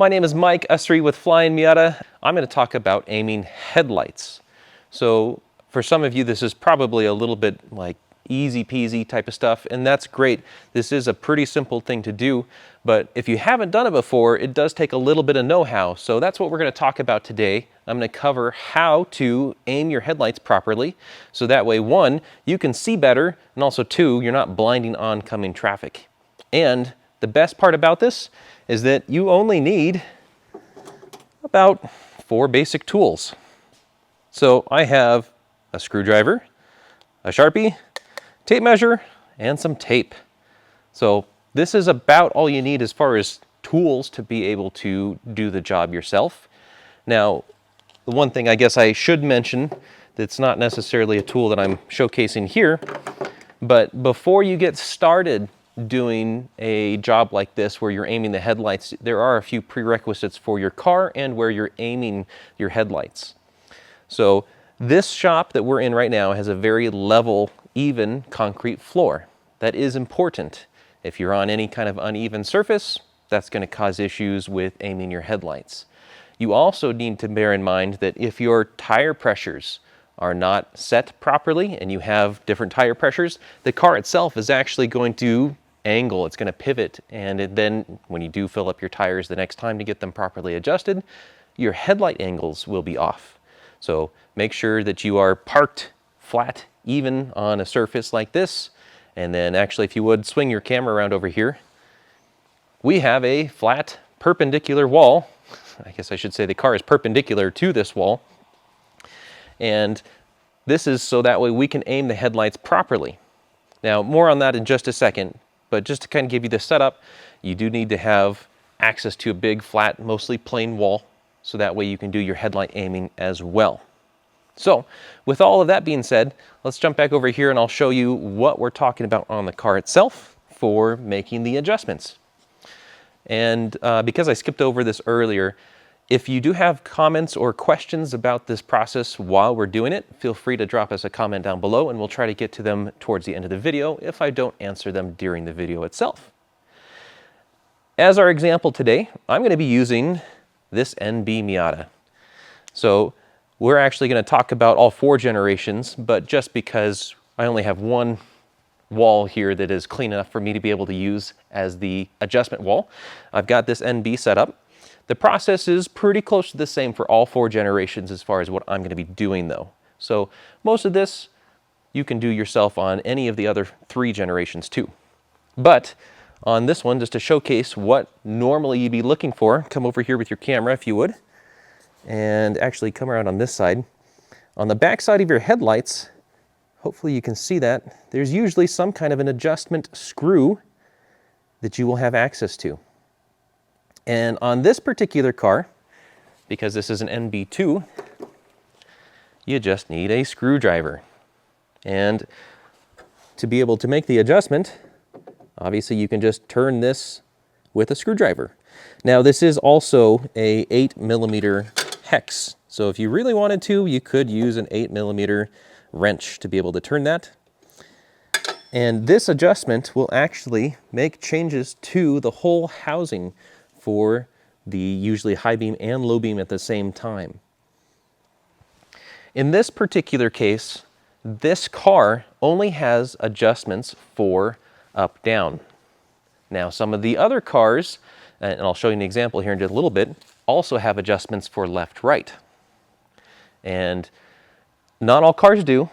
My name is Mike Usry with Flyin Miata. I'm going to talk about aiming headlights. So for some of you, this is probably a little bit like easy peasy type of stuff, and that's great. This is a pretty simple thing to do, but if you haven't done it before, it does take a little bit of know-how. So that's what we're going to talk about today. I'm going to cover how to aim your headlights properly, so that way, one, you can see better, and also two, you're not blinding oncoming traffic. And the best part about this is that you only need about 4 basic tools. So I have a screwdriver, a Sharpie, tape measure, and some tape. So this is about all you need as far as tools to be able to do the job yourself. Now, the one thing I guess I should mention that's not necessarily a tool that I'm showcasing here, but before you get started doing a job like this where you're aiming the headlights, there are a few prerequisites for your car and where you're aiming your headlights. So this shop that we're in right now has a very level, even concrete floor. That is important. If you're on any kind of uneven surface, that's going to cause issues with aiming your headlights. You also need to bear in mind that if your tire pressures are not set properly and you have different tire pressures, the car itself is actually going to angle, it's going to pivot, and then when you do fill up your tires the next time to get them properly adjusted, your headlight angles will be off. So make sure that you are parked flat, even on a surface like this, and then actually if you would swing your camera around over here, we have a flat perpendicular wall. I guess I should say the car is perpendicular to this wall, and this is so that way we can aim the headlights properly. Now, more on that in just a second, but just to kind of give you the setup, you do need to have access to a big, flat, mostly plain wall, so that way you can do your headlight aiming as well. So, with all of that being said, let's jump back over here and I'll show you what we're talking about on the car itself for making the adjustments. And because I skipped over this earlier, if you do have comments or questions about this process while we're doing it, feel free to drop us a comment down below and we'll try to get to them towards the end of the video if I don't answer them during the video itself. As our example today, I'm going to be using this NB Miata. So we're actually going to talk about all 4 generations, but just because I only have one wall here that is clean enough for me to be able to use as the adjustment wall, I've got this NB set up. The process is pretty close to the same for all 4 generations as far as what I'm going to be doing though. So most of this you can do yourself on any of the other 3 generations too. But on this one, just to showcase what normally you'd be looking for, come over here with your camera if you would, and actually come around on this side. On the back side of your headlights, hopefully you can see that, there's usually some kind of an adjustment screw that you will have access to. And on this particular car, because this is an NB2, you just need a screwdriver. And to be able to make the adjustment, obviously you can just turn this with a screwdriver. Now this is also a 8mm hex. So if you really wanted to, you could use an 8mm wrench to be able to turn that. And this adjustment will actually make changes to the whole housing for the usually high beam and low beam at the same time. In this particular case, this car only has adjustments for up, down. Now some of the other cars, and I'll show you an example here in just a little bit, also have adjustments for left, right. And not all cars do,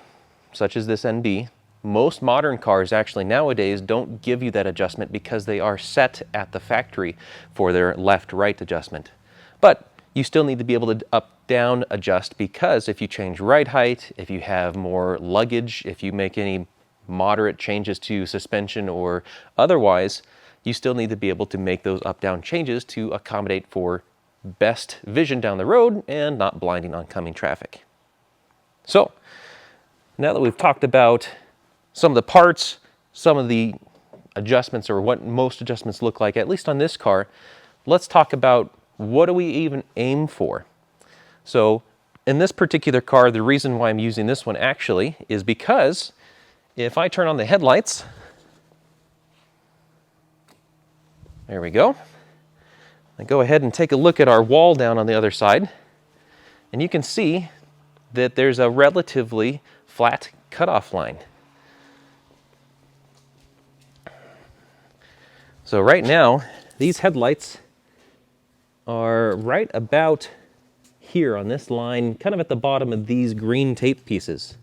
such as this NB. Most modern cars actually nowadays don't give you that adjustment because they are set at the factory for their left-right adjustment. But you still need to be able to up-down adjust, because if you change ride height, if you have more luggage, if you make any moderate changes to suspension or otherwise, you still need to be able to make those up-down changes to accommodate for best vision down the road and not blinding oncoming traffic. So, now that we've talked about some of the parts, some of the adjustments, or what most adjustments look like, at least on this car, let's talk about what do we even aim for. So in this particular car, the reason why I'm using this one actually is because if I turn on the headlights, there we go, I go ahead and take a look at our wall down on the other side, and you can see that there's a relatively flat cutoff line. So right now, these headlights are right about here on this line, kind of at the bottom of these green tape pieces.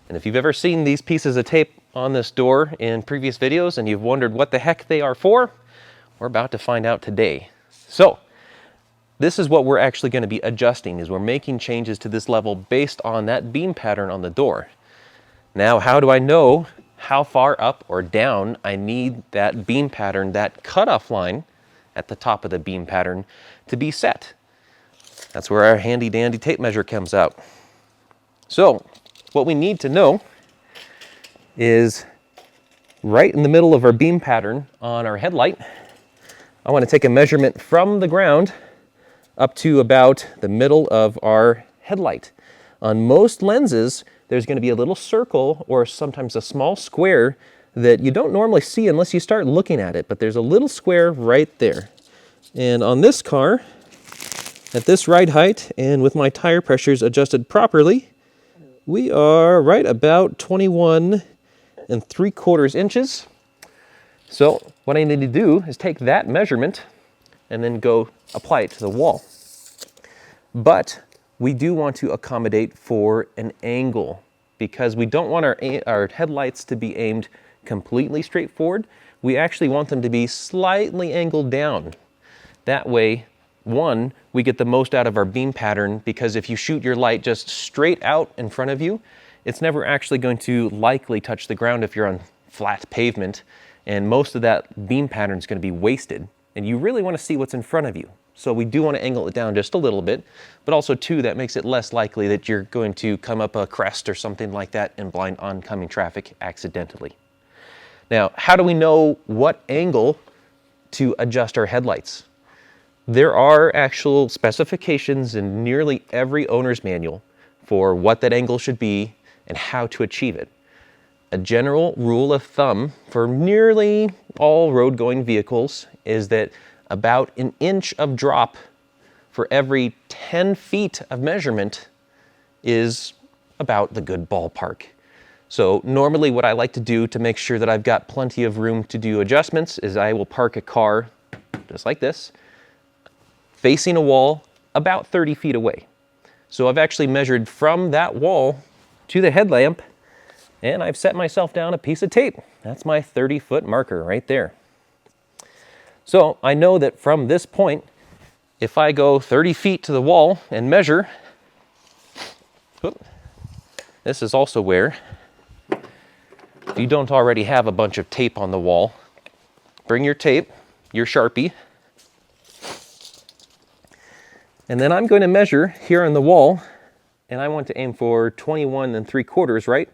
And if you've ever seen these pieces of tape on this door in previous videos and you've wondered what the heck they are for, we're about to find out today. So this is what we're actually going to be adjusting, is we're making changes to this level based on that beam pattern on the door. Now, how do I know how far up or down I need that beam pattern, that cutoff line at the top of the beam pattern, to be set? That's where our handy dandy tape measure comes out. So what we need to know is right in the middle of our beam pattern on our headlight, I want to take a measurement from the ground up to about the middle of our headlight. On most lenses, there's going to be a little circle or sometimes a small square that you don't normally see unless you start looking at it, but there's a little square right there. And on this car, at this ride height and with my tire pressures adjusted properly, we are right about 21 3/4 inches. So what I need to do is take that measurement and then go apply it to the wall. But we do want to accommodate for an angle because we don't want our headlights to be aimed completely straight forward. We actually want them to be slightly angled down. That way, one, we get the most out of our beam pattern, because if you shoot your light just straight out in front of you, it's never actually going to likely touch the ground if you're on flat pavement, and most of that beam pattern is going to be wasted. And you really want to see what's in front of you. So we do want to angle it down just a little bit, but also too, that makes it less likely that you're going to come up a crest or something like that and blind oncoming traffic accidentally. Now, how do we know what angle to adjust our headlights? There are actual specifications in nearly every owner's manual for what that angle should be and how to achieve it. A general rule of thumb for nearly all road-going vehicles is that about an inch of drop for every 10 feet of measurement is about the good ballpark. So normally what I like to do to make sure that I've got plenty of room to do adjustments is I will park a car just like this, facing a wall about 30 feet away. So I've actually measured from that wall to the headlamp, and I've set myself down a piece of tape. That's my 30-foot marker right there. So I know that from this point, if I go 30 feet to the wall and measure, this is also where, if you don't already have a bunch of tape on the wall, bring your tape, your Sharpie, and then I'm going to measure here on the wall, and I want to aim for 21 3/4, right?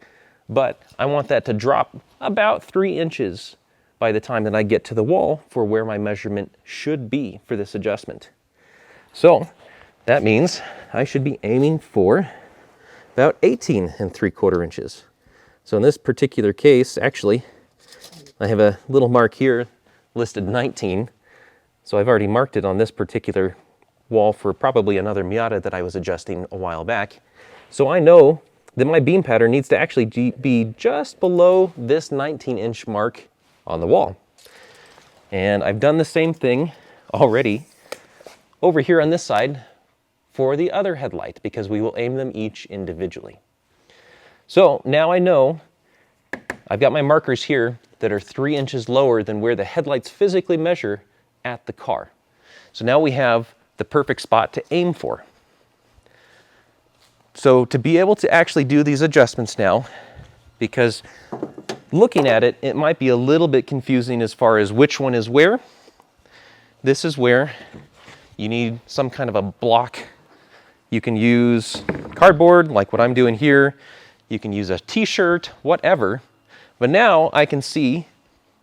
But I want that to drop about 3 inches by the time that I get to the wall for where my measurement should be for this adjustment. So that means I should be aiming for about 18 3/4 inches. So in this particular case, actually, I have a little mark here listed 19. So I've already marked it on this particular wall for probably another Miata that I was adjusting a while back. So I know that my beam pattern needs to actually be just below this 19-inch mark on the wall. And I've done the same thing already over here on this side for the other headlight, because we will aim them each individually. So now I know I've got my markers here that are 3 inches lower than where the headlights physically measure at the car. So now we have the perfect spot to aim for. So to be able to actually do these adjustments now, because looking at it, it might be a little bit confusing as far as which one is where. This is where you need some kind of a block. You can use cardboard like what I'm doing here. You can use a t-shirt, whatever. But now I can see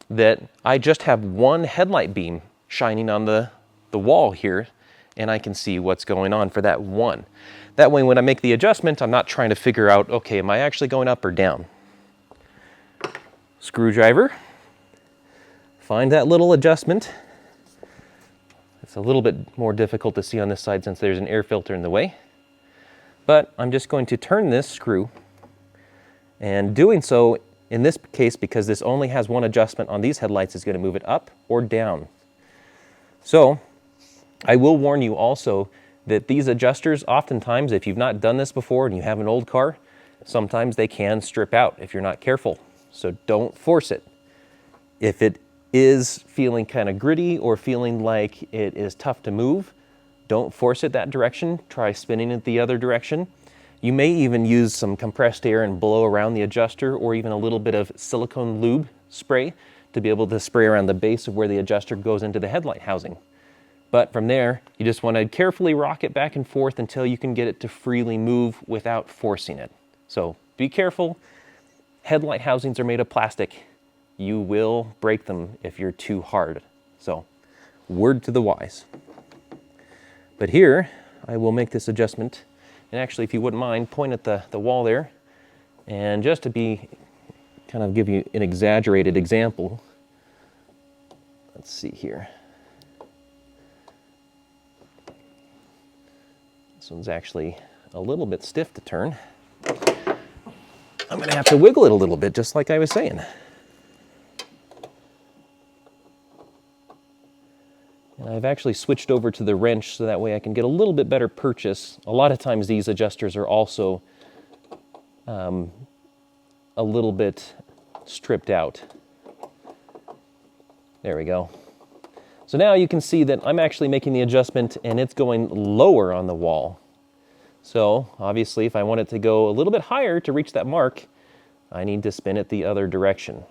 that I just have one headlight beam shining on the wall here, and I can see what's going on for that one. That way when I make the adjustment, I'm not trying to figure out, okay, am I actually going up or down? Screwdriver, find that little adjustment. It's a little bit more difficult to see on this side since there's an air filter in the way. But I'm just going to turn this screw, and doing so in this case, because this only has one adjustment on these headlights, is going to move it up or down. So I will warn you also that these adjusters, oftentimes, if you've not done this before and you have an old car, sometimes they can strip out if you're not careful. So don't force it. If it is feeling kind of gritty or feeling like it is tough to move, don't force it that direction. Try spinning it the other direction. You may even use some compressed air and blow around the adjuster, or even a little bit of silicone lube spray to be able to spray around the base of where the adjuster goes into the headlight housing. But from there, you just want to carefully rock it back and forth until you can get it to freely move without forcing it. So be careful. Headlight housings are made of plastic. You will break them if you're too hard. So, word to the wise. But here, I will make this adjustment. And actually, if you wouldn't mind, point at the wall there. And just to kind of give you an exaggerated example, let's see here. This one's actually a little bit stiff to turn. I'm going to have to wiggle it a little bit, just like I was saying. And I've actually switched over to the wrench so that way I can get a little bit better purchase. A lot of times these adjusters are also a little bit stripped out. There we go. So now you can see that I'm actually making the adjustment and it's going lower on the wall. So obviously if I want it to go a little bit higher to reach that mark, I need to spin it the other direction.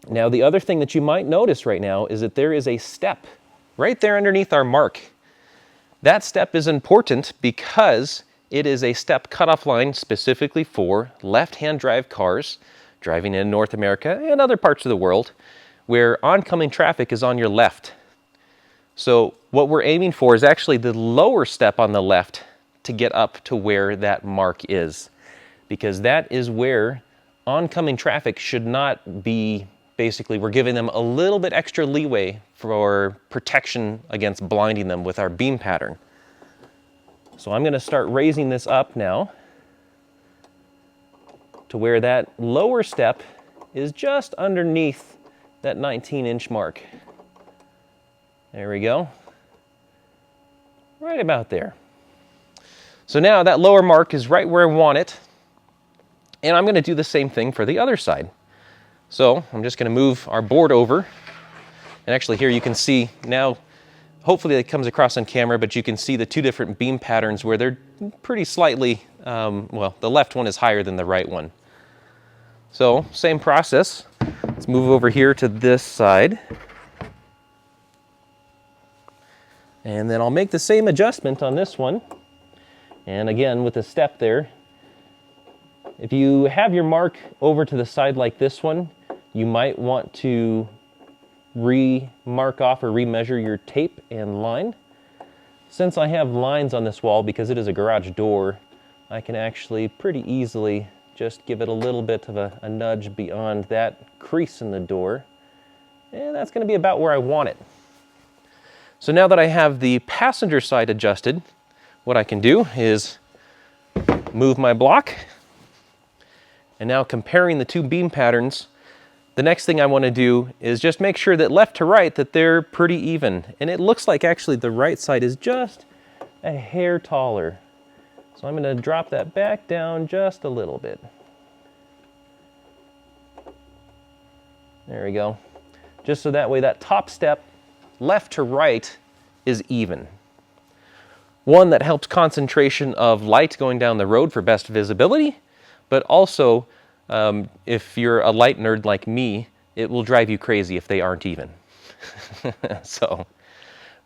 Now the other thing that you might notice right now is that there is a step right there underneath our mark. That step is important because it is a step cutoff line specifically for left-hand drive cars driving in North America and other parts of the world where oncoming traffic is on your left. So what we're aiming for is actually the lower step on the left to get up to where that mark is, because that is where oncoming traffic should not be. Basically, we're giving them a little bit extra leeway for protection against blinding them with our beam pattern. So I'm going to start raising this up now to where that lower step is just underneath that 19-inch mark. There we go. Right about there. So now that lower mark is right where I want it. And I'm going to do the same thing for the other side. So I'm just going to move our board over. And actually here you can see now, hopefully it comes across on camera, but you can see the two different beam patterns where they're pretty slightly, well, the left one is higher than the right one. So same process. Let's move over here to this side. And then I'll make the same adjustment on this one. And again, with the step there, if you have your mark over to the side like this one, you might want to re-mark off or re-measure your tape and line. Since I have lines on this wall because it is a garage door, I can actually pretty easily just give it a little bit of a nudge beyond that crease in the door. And that's going to be about where I want it. So now that I have the passenger side adjusted, what I can do is move my block. And now comparing the two beam patterns, the next thing I want to do is just make sure that left to right that they're pretty even. And it looks like actually the right side is just a hair taller. So I'm going to drop that back down just a little bit. There we go. Just so that way that top step left to right is even. One that helps concentration of light going down the road for best visibility, but also if you're a light nerd like me, it will drive you crazy if they aren't even.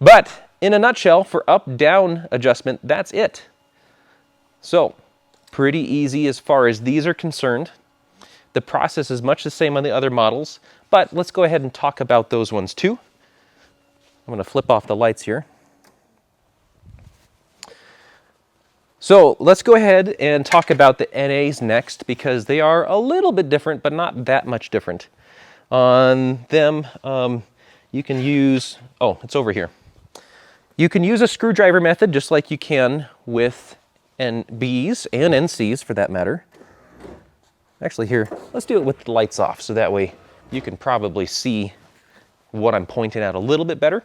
But in a nutshell, for up-down adjustment, that's it. So pretty easy as far as these are concerned. The process is much the same on the other models, but let's go ahead and talk about those ones too. I'm going to flip off the lights here. So let's go ahead and talk about the NAs next, because they are a little bit different, but not that much different. On them, you can use, oh, it's over here. You can use a screwdriver method just like you can with NBs and NCs for that matter. Actually here, let's do it with the lights off so that way you can probably see what I'm pointing at a little bit better.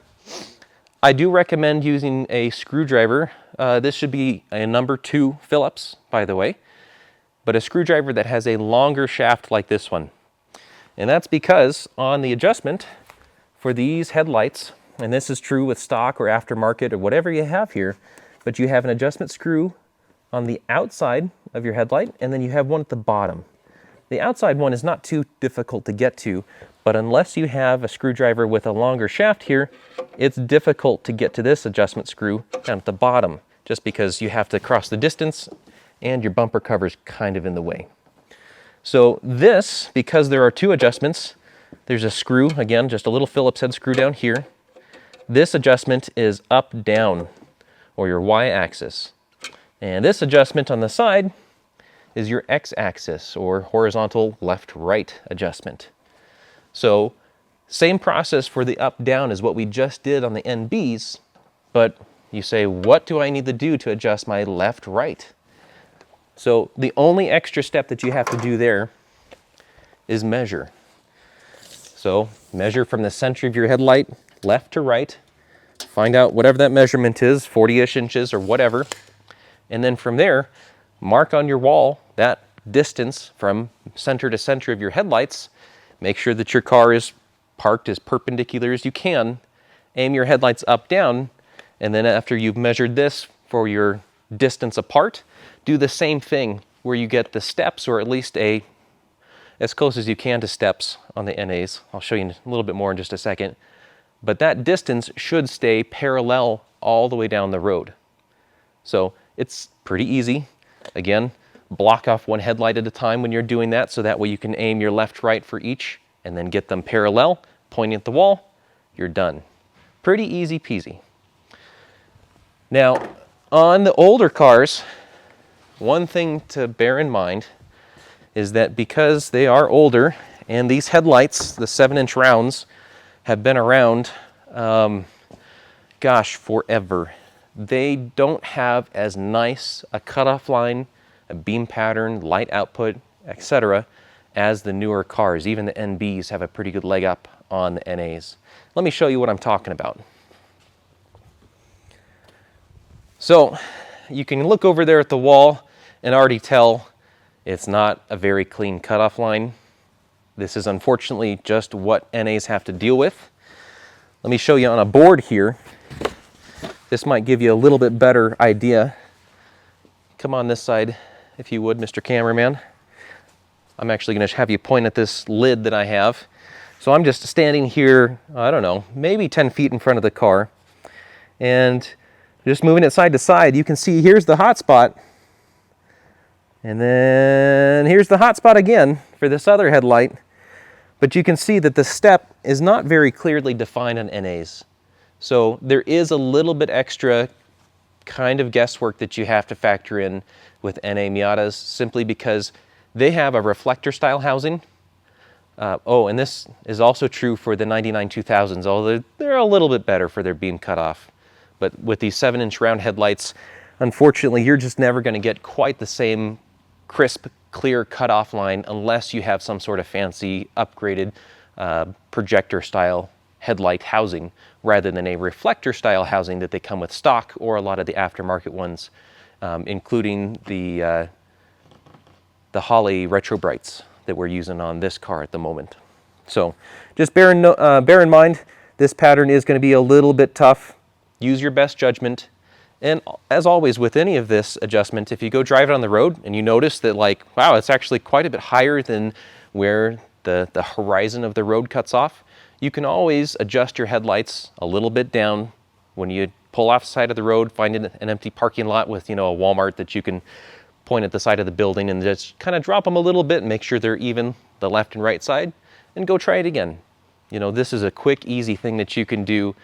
I do recommend using a screwdriver. This should be a number 2 Phillips, by the way, but a screwdriver that has a longer shaft like this one. And that's because on the adjustment for these headlights, and this is true with stock or aftermarket or whatever you have here, but you have an adjustment screw on the outside of your headlight, and then you have one at the bottom. The outside one is not too difficult to get to, but unless you have a screwdriver with a longer shaft here, it's difficult to get to this adjustment screw down at the bottom, just because you have to cross the distance and your bumper cover's kind of in the way. So this, because there are 2 adjustments, there's a screw, again, just a little Phillips head screw down here. This adjustment is up, down, or your Y-axis. And this adjustment on the side is your X-axis, or horizontal left-right adjustment. So same process for the up-down as what we just did on the NBs, but you say, what do I need to do to adjust my left-right? So the only extra step that you have to do there is measure. So measure from the center of your headlight, left to right, find out whatever that measurement is, 40-ish inches or whatever, and then from there, mark on your wall that distance from center to center of your headlights. Make sure that your car is parked as perpendicular as you can. Aim your headlights up, down, and then after you've measured this for your distance apart, do the same thing where you get the steps, or at least as close as you can to steps on the NAs. I'll show you a little bit more in just a second. But that distance should stay parallel all the way down the road. So it's pretty easy. Again, block off one headlight at a time when you're doing that, so that way you can aim your left, right for each, and then get them parallel, pointing at the wall, you're done. Pretty easy peasy. Now, on the older cars, one thing to bear in mind is that because they are older, and these headlights, the 7-inch rounds, have been around, gosh, forever. They don't have as nice a cutoff line, a beam pattern, light output, etc. as the newer cars. Even the NBs have a pretty good leg up on the NAs. Let me show you what I'm talking about. So you can look over there at the wall and already tell it's not a very clean cutoff line. This is unfortunately just what NAs have to deal with. Let me show you on a board here. This might give you a little bit better idea. Come on this side, if you would, Mr. Cameraman. I'm actually going to have you point at this lid that I have. So I'm just standing here, I don't know, maybe 10 feet in front of the car. And just moving it side to side, you can see here's the hot spot. And then here's the hot spot again for this other headlight. But you can see that the step is not very clearly defined on NAs. So there is a little bit extra kind of guesswork that you have to factor in with NA Miatas, simply because they have a reflector style housing. Oh, and this is also true for the 99 2000s, although they're a little bit better for their beam cutoff. But with these 7-inch round headlights, unfortunately, you're just never going to get quite the same crisp, clear cutoff line unless you have some sort of fancy, upgraded projector style headlight housing, rather than a reflector style housing that they come with stock, or a lot of the aftermarket ones, including the Holley Retro Brights that we're using on this car at the moment. So just bear in mind, this pattern is going to be a little bit tough. Use your best judgment. And as always with any of this adjustment, if you go drive it on the road and you notice that, like, wow, it's actually quite a bit higher than where the horizon of the road cuts off, you can always adjust your headlights a little bit down. When you pull off the side of the road, find an empty parking lot with, you know, a Walmart that you can point at the side of the building and just kind of drop them a little bit and make sure they're even, the left and right side, and go try it again. You know, this is a quick, easy thing that you can do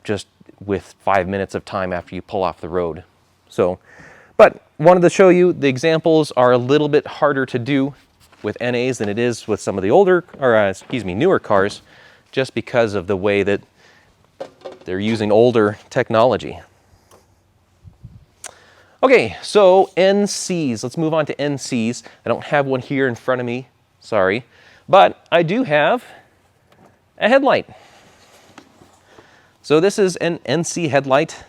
just with 5 minutes of time after you pull off the road. So, but wanted to show you the examples are a little bit harder to do with NAs than it is with some of the older, or newer cars, just because of the way that they're using older technology. Okay, so NCs. Let's move on to NCs. I don't have one here in front of me, sorry. But I do have a headlight. So this is an NC headlight,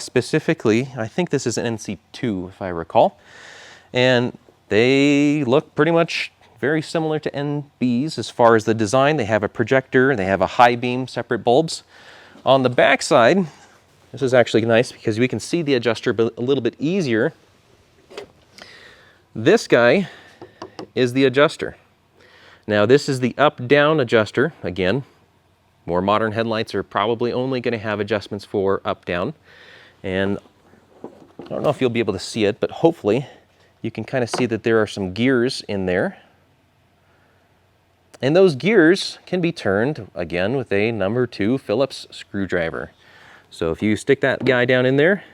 specifically, I think this is an NC2 if I recall. And they look pretty much very similar to NBs as far as the design. They have a projector, they have a high beam, separate bulbs. On the back side, this is actually nice because we can see the adjuster a little bit easier. This guy is the adjuster. Now this is the up-down adjuster. Again, more modern headlights are probably only going to have adjustments for up-down. And I don't know if you'll be able to see it, but hopefully you can kind of see that there are some gears in there. And those gears can be turned, again, with a number 2 Phillips screwdriver. So if you stick that guy down in there,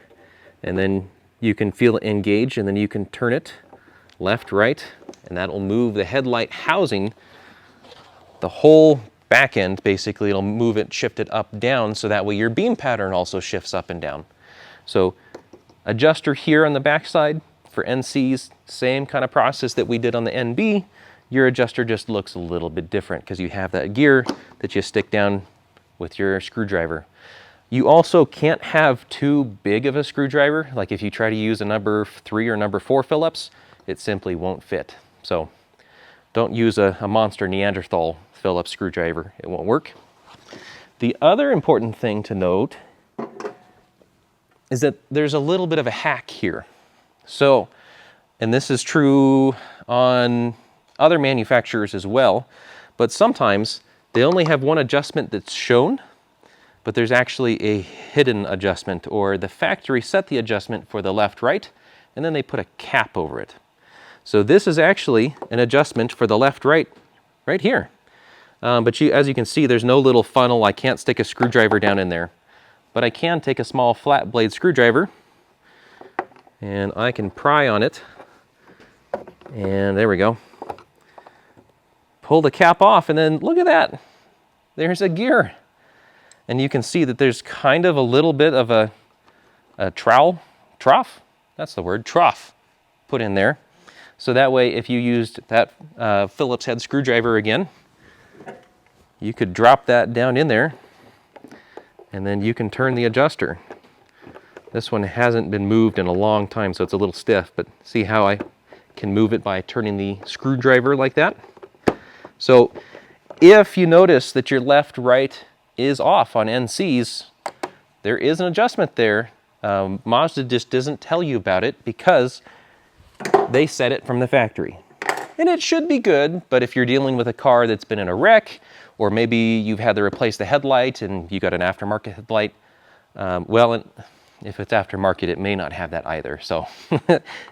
and then you can feel it engage, and then you can turn it left, right, and that'll move the headlight housing, the whole back end, basically. It'll move it, shift it up, down, so that way your beam pattern also shifts up and down. So adjuster here on the back side for NCs, same kind of process that we did on the NB. Your adjuster just looks a little bit different because you have that gear that you stick down with your screwdriver. You also can't have too big of a screwdriver. Like if you try to use a number 3 or number 4 Phillips, it simply won't fit. So don't use a monster Neanderthal Phillips screwdriver. It won't work. The other important thing to note is that there's a little bit of a hack here. So, and this is true on other manufacturers as well, but sometimes they only have one adjustment that's shown, but there's actually a hidden adjustment, or the factory set the adjustment for the left, right, and then they put a cap over it. So this is actually an adjustment for the left, right here. But as you can see, there's no little funnel. I can't stick a screwdriver down in there, but I can take a small flat blade screwdriver and I can pry on it, and there we go. Pull the cap off, and then look at that. There's a gear. And you can see that there's kind of a little bit of a trough, that's the word, trough, put in there. So that way, if you used that Phillips head screwdriver again, you could drop that down in there, and then you can turn the adjuster. This one hasn't been moved in a long time, so it's a little stiff, but see how I can move it by turning the screwdriver like that? So if you notice that your left, right is off on NCs, there is an adjustment there. Mazda just doesn't tell you about it because they set it from the factory. And it should be good, but if you're dealing with a car that's been in a wreck, or maybe you've had to replace the headlight and you got an aftermarket headlight, if it's aftermarket, it may not have that either. So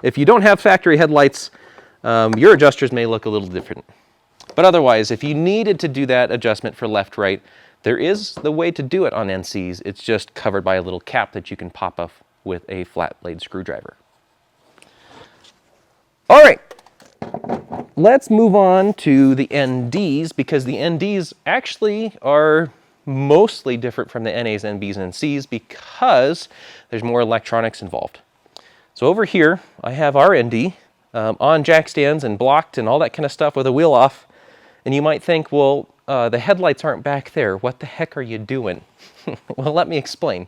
if you don't have factory headlights, your adjusters may look a little different. But otherwise, if you needed to do that adjustment for left, right, there is the way to do it on NCs. It's just covered by a little cap that you can pop off with a flat blade screwdriver. All right, let's move on to the NDs, because the NDs actually are mostly different from the NAs, NBs, and Cs because there's more electronics involved. So over here, I have our ND on jack stands and blocked and all that kind of stuff with a wheel off. And you might think, well, the headlights aren't back there. What the heck are you doing? Well, let me explain.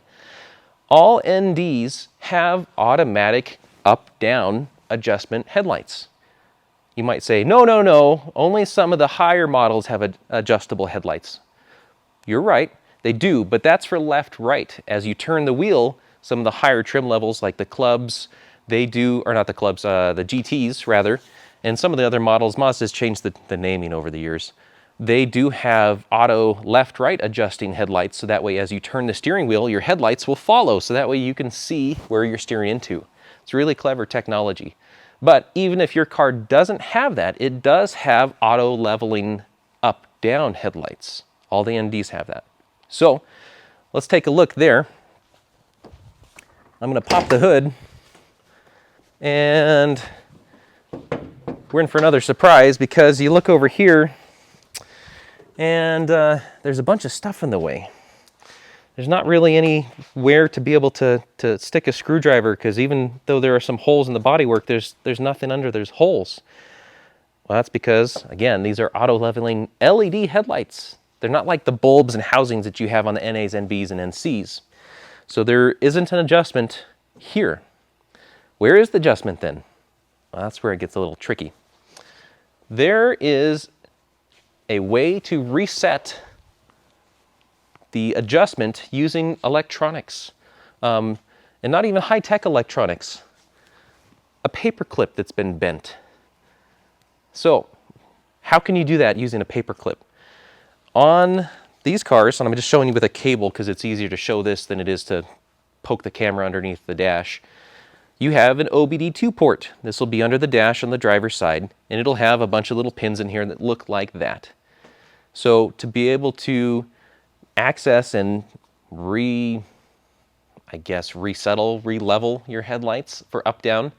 All NDs have automatic up-down adjustment headlights. You might say, no, no, no, only some of the higher models have adjustable headlights. You're right, they do, but that's for left, right. As you turn the wheel, some of the higher trim levels like the clubs, they do, or not the clubs, the GTs rather, and some of the other models, Mazda's changed the naming over the years. They do have auto left-right adjusting headlights, so that way as you turn the steering wheel, your headlights will follow, so that way you can see where you're steering into. It's really clever technology. But even if your car doesn't have that, it does have auto leveling up-down headlights. All the NDs have that. So let's take a look there. I'm going to pop the hood, and we're in for another surprise, because you look over here and there's a bunch of stuff in the way. There's not really anywhere to be able to stick a screwdriver, because even though there are some holes in the bodywork, there's nothing under those holes. Well, that's because, again, these are auto-leveling LED headlights. They're not like the bulbs and housings that you have on the NAs, NBs, and NCs. So there isn't an adjustment here. Where is the adjustment then? Well, that's where it gets a little tricky. There is a way to reset the adjustment using electronics, and not even high-tech electronics. A paper clip that's been bent. So, how can you do that using a paper clip? On these cars, and I'm just showing you with a cable because it's easier to show this than it is to poke the camera underneath the dash. You have an OBD2 port. This will be under the dash on the driver's side, and it'll have a bunch of little pins in here that look like that. So to be able to access and re-level your headlights for up-down,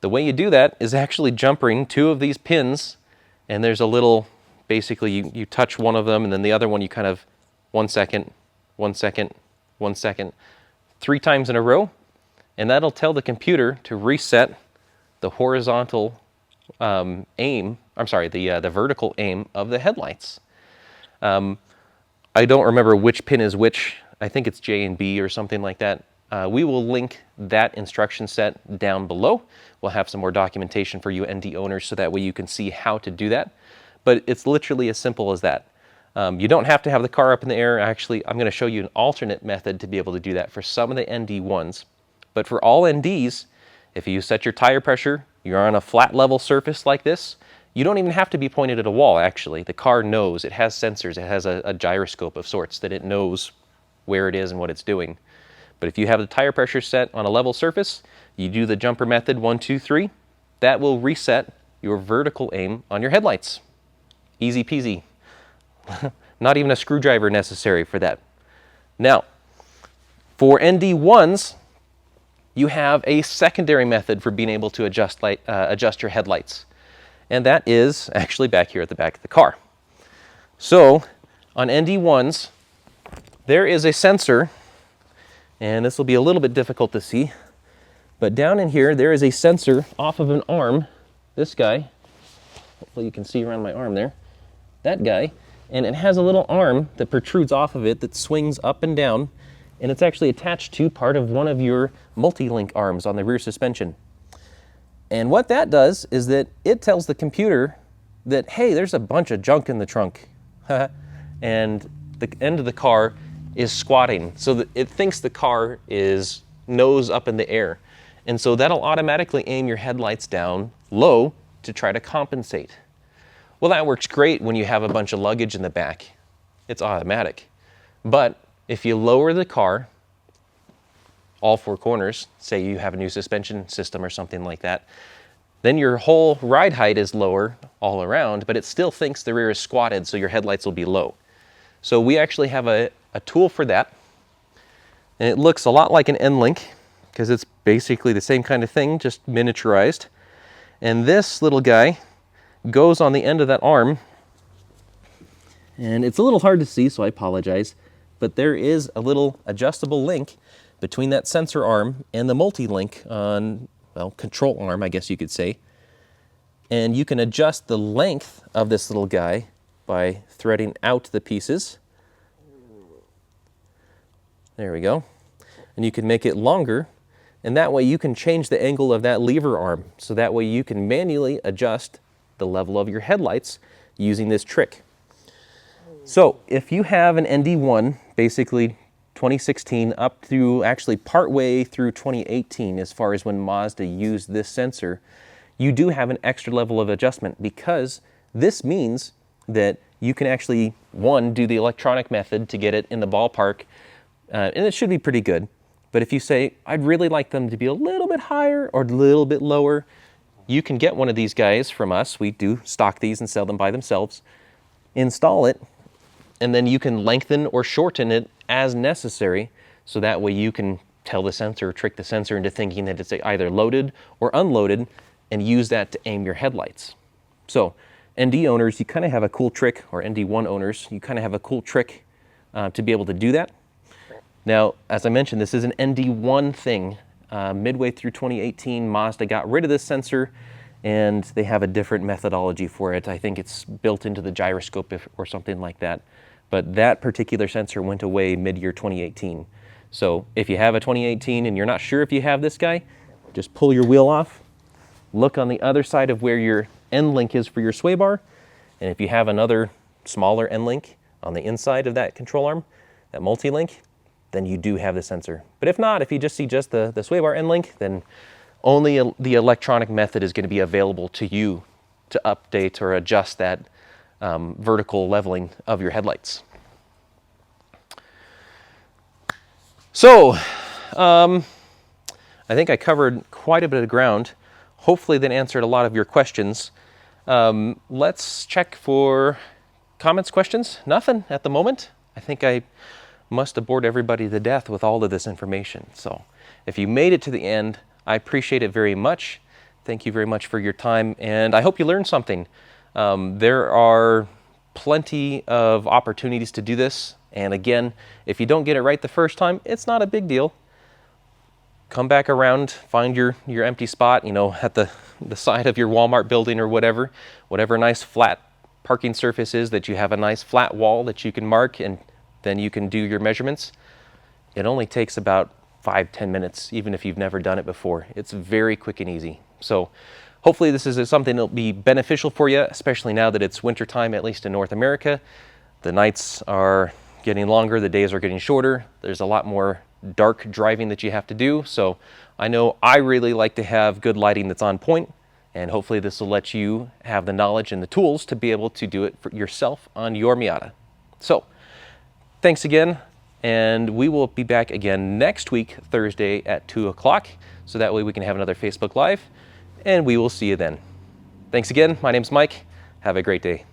the way you do that is actually jumping two of these pins, and there's a little, basically you touch one of them, and then the other one you kind of 1 second, 1 second, 1 second, 3 times in a row, and that'll tell the computer to reset the horizontal the vertical aim of the headlights. I don't remember which pin is which. I think it's J and B or something like that. We will link that instruction set down below. We'll have some more documentation for you ND owners so that way you can see how to do that. But it's literally as simple as that. You don't have to have the car up in the air. Actually, I'm going to show you an alternate method to be able to do that for some of the ND ones. But for all NDs, if you set your tire pressure, you're on a flat level surface like this, you don't even have to be pointed at a wall, actually. The car knows. It has sensors. It has a gyroscope of sorts that it knows where it is and what it's doing. But if you have the tire pressure set on a level surface, you do the jumper method 1, 2, 3, that will reset your vertical aim on your headlights. Easy peasy. Not even a screwdriver necessary for that. Now, for ND1s, you have a secondary method for being able to adjust your headlights. And that is actually back here at the back of the car. So, on ND1s, there is a sensor, and this will be a little bit difficult to see, but down in here, there is a sensor off of an arm, this guy, hopefully you can see around my arm there, that guy, and it has a little arm that protrudes off of it that swings up and down, and it's actually attached to part of one of your multi-link arms on the rear suspension. And what that does is that it tells the computer that, hey, there's a bunch of junk in the trunk, and the end of the car is squatting, so that it thinks the car is nose up in the air. And so that'll automatically aim your headlights down low to try to compensate. Well, that works great when you have a bunch of luggage in the back. It's automatic. But if you lower the car, all 4 corners, say you have a new suspension system or something like that, then your whole ride height is lower all around, but it still thinks the rear is squatted, so your headlights will be low. So we actually have a tool for that, and it looks a lot like an N-Link, because it's basically the same kind of thing, just miniaturized. And this little guy goes on the end of that arm, and it's a little hard to see, so I apologize, but there is a little adjustable link between that sensor arm and the multi-link on, well, control arm, I guess you could say. And you can adjust the length of this little guy by threading out the pieces. There we go. And you can make it longer, and that way you can change the angle of that lever arm. So that way you can manually adjust the level of your headlights using this trick. So if you have an ND1, basically 2016 up through actually partway through 2018 as far as when Mazda used this sensor, you do have an extra level of adjustment, because this means that you can actually, one, do the electronic method to get it in the ballpark, and it should be pretty good. But if you say, I'd really like them to be a little bit higher or a little bit lower, you can get one of these guys from us. We do stock these and sell them by themselves. Install it, and then you can lengthen or shorten it as necessary, so that way you can tell the sensor, trick the sensor into thinking that it's either loaded or unloaded, and use that to aim your headlights. So ND owners, you kind of have a cool trick, or ND1 owners, you kind of have a cool trick to be able to do that. Now, as I mentioned, this is an ND1 thing. Midway through 2018, Mazda got rid of this sensor, and they have a different methodology for it. I think it's built into the gyroscope or something like that. But that particular sensor went away mid-year 2018. So if you have a 2018 and you're not sure if you have this guy, just pull your wheel off, look on the other side of where your end link is for your sway bar, and if you have another smaller end link on the inside of that control arm, that multi-link, then you do have the sensor. But if not, if you just see just the sway bar end link, then only the electronic method is going to be available to you to update or adjust that vertical leveling of your headlights. So, I think I covered quite a bit of ground. Hopefully that answered a lot of your questions. Let's check for comments, questions. Nothing at the moment. I think I must have bored everybody to death with all of this information. So if you made it to the end, I appreciate it very much. Thank you very much for your time, and I hope you learned something. There are plenty of opportunities to do this, and again, if you don't get it right the first time, it's not a big deal. Come back around, find your empty spot, you know, at the side of your Walmart building or whatever nice flat parking surface is, that you have a nice flat wall that you can mark, and then you can do your measurements. It only takes about 5-10 minutes, even if you've never done it before. It's very quick and easy. So hopefully this is something that'll be beneficial for you, especially now that it's winter time, at least in North America. The nights are getting longer, the days are getting shorter. There's a lot more dark driving that you have to do. So I know I really like to have good lighting that's on point, and hopefully this will let you have the knowledge and the tools to be able to do it for yourself on your Miata. So thanks again, and we will be back again next week, Thursday at 2 o'clock, so that way we can have another Facebook Live, and we will see you then. Thanks again. My name's Mike. Have a great day.